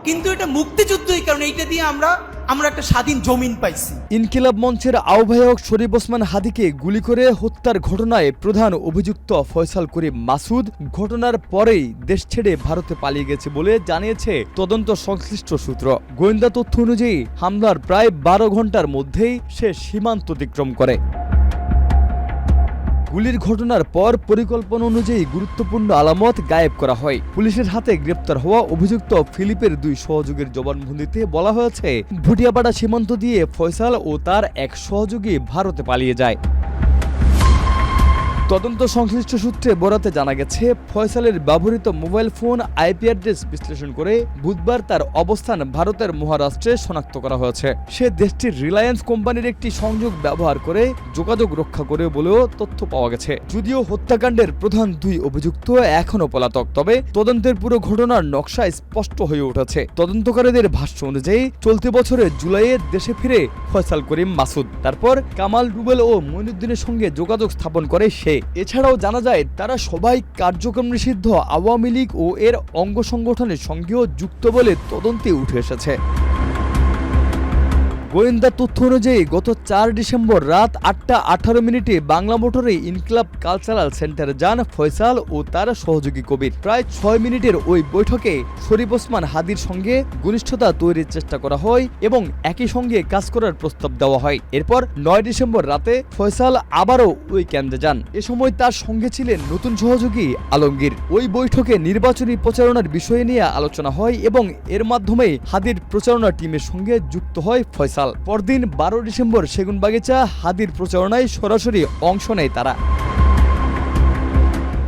কিন্তু এটা মুক্তিযুদ্ধই, কারণ এইটা দিয়ে আমরা একটা স্বাধীন জমিন পাইছি। ইনকিলাব মঞ্চের আহ্বায়ক শরীফ ওসমান হাদিকে গুলি করে হত্যার ঘটনায় প্রধান অভিযুক্ত ফয়সাল করিম মাসুদ ঘটনার পরেই দেশ ছেড়ে ভারতে পালিয়ে গেছে বলে জানিয়েছে তদন্ত সংশ্লিষ্ট সূত্র। গোয়েন্দা তথ্য অনুযায়ী হামলার প্রায় 12 ঘন্টার মধ্যেই সে সীমান্ত অতিক্রম করে। গুলির ঘটনার পর পরিকল্পনা অনুযায়ী গুরুত্বপূর্ণ আলামত গায়েব করা হয়। পুলিশের হাতে গ্রেপ্তার হওয়া অভিযুক্ত ফিলিপের 2 সহযোগীর জবানবন্দিতে বলা হয়েছে, ভুটিয়াপাড়া সীমান্ত দিয়ে ফয়সাল ও তার এক সহযোগী ভারতে পালিয়ে যায়। তদন্ত সংশ্লিষ্ট সূত্রে বরাতে জানা গেছে, ফয়সালের ব্যবহৃত মোবাইল ফোন আইপি অ্যাড্রেস বিশ্লেষণ করে বুধবার তার অবস্থান ভারতের মহারাষ্ট্রে শনাক্ত করা হয়েছে। সে দেশটির রিলায়েন্স কোম্পানির একটি সংযোগ ব্যবহার করে যোগাযোগ রক্ষা করে বলেও তথ্য পাওয়া গেছে। যদিও হত্যাকাণ্ডের প্রধান 2 অভিযুক্ত এখনও পলাতক, তবে তদন্তের পুরো ঘটনার নকশা স্পষ্ট হয়ে উঠেছে। তদন্তকারীদের ভাষ্য অনুযায়ী চলতি বছরের জুলাইয়ে দেশে ফিরে ফয়সাল করিম মাসুদ, তারপর কামাল, রুবেল ও মইনুদ্দিনের সঙ্গে যোগাযোগ স্থাপন করে সে। এছাড়াও জানা যায় তারা সবাই কার্যক্রম নিষিদ্ধ আওয়ামী লীগ ও এর অঙ্গ সংগঠনের সঙ্গেও যুক্ত বলে তদন্তে উঠে এসেছে। গোয়েন্দা তথ্য অনুযায়ী গত 4 ডিসেম্বর রাত 8টা 18 মিনিটে বাংলা মোটরে ইনকিলাব কালচারাল সেন্টারে যান ফয়সাল ও তার সহযোগী কবির। প্রায় 6 মিনিটের ওই বৈঠকে শরীফ ওসমান হাদির সঙ্গে ঘনিষ্ঠতা তৈরির চেষ্টা করা হয় এবং একই সঙ্গে কাজ করার প্রস্তাব দেওয়া হয়। এরপর 9 ডিসেম্বর রাতে ফয়সাল আবারও ওই কেন্দ্রে যান। এ সময় তার সঙ্গে ছিলেন নতুন সহযোগী আলমগীর। ওই বৈঠকে নির্বাচনী প্রচারণার বিষয় নিয়ে আলোচনা হয় এবং এর মাধ্যমে হাদির প্রচারণা টিমের সঙ্গে যুক্ত হয় ফয়সাল। পরদিন 12 ডিসেম্বর সেগুনবাগিচা হাদির প্রচারণায় সরাসরি অংশ নেয় তারা।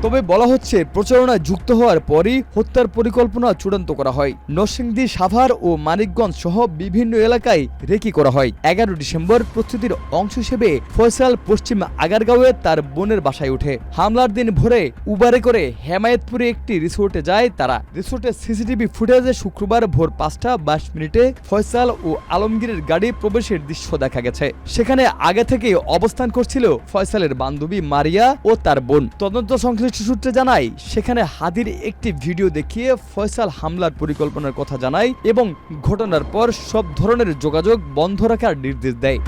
তবে বলা হচ্ছে, প্রচারণায় যুক্ত হওয়ার পরই হত্যার পরিকল্পনা চূড়ান্ত করা হয়। নরসিংদী, সাভার ও মানিকগঞ্জ সহ বিভিন্ন এলাকায় রেকি করা হয়। 11 ডিসেম্বর প্রস্তুতির অংশ হিসেবে ফয়সাল পশ্চিম আগারগাঁওয়ে তার বোনের বাসায় ওঠে। হামলার দিন ভোরে উবারে করে হেমায়েতপুরে একটি রিসোর্টে যায় তারা। রিসোর্টের সিসিটিভি ফুটেজে শুক্রবার ভোর 5টা 22 মিনিটে ফয়সাল ও আলমগীরের গাড়ি প্রবেশের দৃশ্য দেখা গেছে। সেখানে আগে থেকেই অবস্থান করছিল ফয়সালের বান্ধবী মারিয়া ও তার বোন। তদন্ত সংশ্লিষ্ট সূত্রে জানায়, সেখানে হাদির একটি ভিডিও দেখিয়ে ফয়সাল হামলার পরিকল্পনার কথা জানায় এবং ঘটনার পর সব ধরনের যোগাযোগ বন্ধ রাখার নির্দেশ দেয়।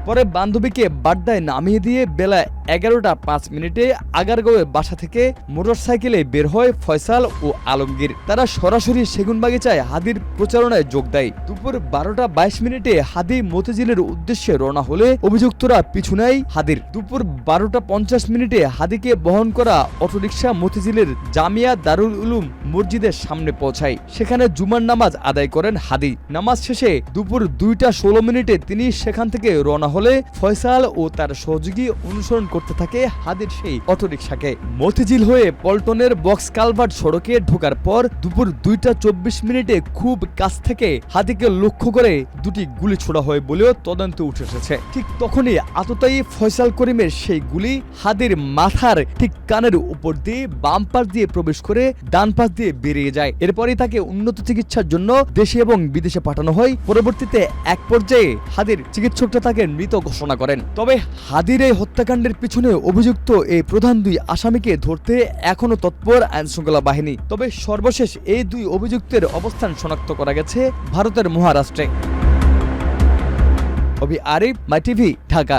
পরে বান্ধবীকে বাড্ডায় নামিয়ে দিয়ে বেলা 11টা 5 মিনিটে আগারগাঁওয়ে বাসা থেকে মোটরসাইকেলে বের হয় ফয়সাল ও আলমগীর। তারা সরাসরি সেগুনবাগিচায় হাদির প্রচারণায় যোগ দেয়। দুপুর 12টা 22 মিনিটে হাদি মতিঝিলের উদ্দেশ্যে রওনা হলে অভিযুক্তরা পিছু নেয় হাদির। দুপুর 12টা 50 মিনিটে হাদিকে বহন করা অটোরিকশা মতিঝিলের জামিয়া দারুল উলুম মসজিদের সামনে পৌঁছায়। সেখানে জুমার নামাজ আদায় করেন হাদি। নামাজ শেষে দুপুর 2টা 16 মিনিটে তিনি সেখান থেকে রওনা হলে ফয়সাল ও তার সহযোগী অনুসরণ করতে থাকে হাদির সেই অটোরিকশাকে। মতিঝিল হয়ে পল্টনের বক্স কালভার্ট সড়কে ঢোকার পর দুপুর 2টা 24 মিনিটে খুব কাছ থেকে হাদিকে লক্ষ্য করে 2টি গুলি ছোড়া হয় বলেও তদন্তে উঠে এসেছে। ঠিক তখনই আততায়ী ফয়সাল করিমের সেই গুলি হাদির মাথার ঠিক কানের উপর দিয়ে বাম পাশ দিয়ে প্রবেশ করে ডান পাশ দিয়ে বেরিয়ে যায়। এরপরই তাকে উন্নত চিকিৎসার জন্য দেশে এবং বিদেশে পাঠানো হয়। পরবর্তীতে এক পর্যায়ে হাদির চিকিৎসকরা তাকে মৃত ঘোষণা করেন। তবে হাদির এই হত্যাকাণ্ডের পিছনে অভিযুক্ত এই প্রধান 2 আসামিকে ধরতে এখনো তৎপর আইনশৃঙ্খলা বাহিনী। তবে সর্বশেষ এই 2 অভিযুক্তের অবস্থান শনাক্ত করা গেছে ভারতের মহারাষ্ট্রে। আরিফ, মাই টিভি, ঢাকা।